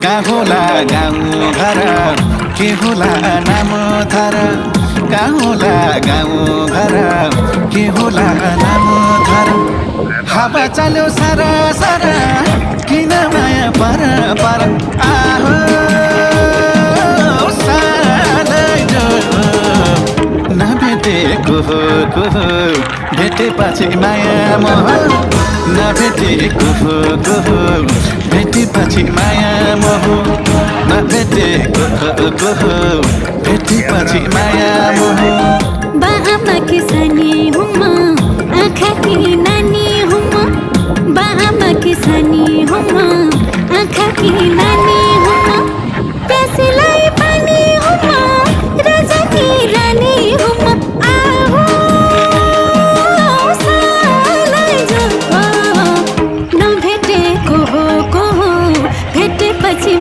कहाँ होला गाउँ घर के होला नाम थर कहाँ होला गाउँ घर के होला नाम थर हावा चल्यो सारा सारा किन माया पर पर आहो सालैलो नभेटेको को भेटेपछि माया मोह नभेटेको को भेटेपछि माया मोह नभेटेको भेटेपछि माया मोह बाआमा किसा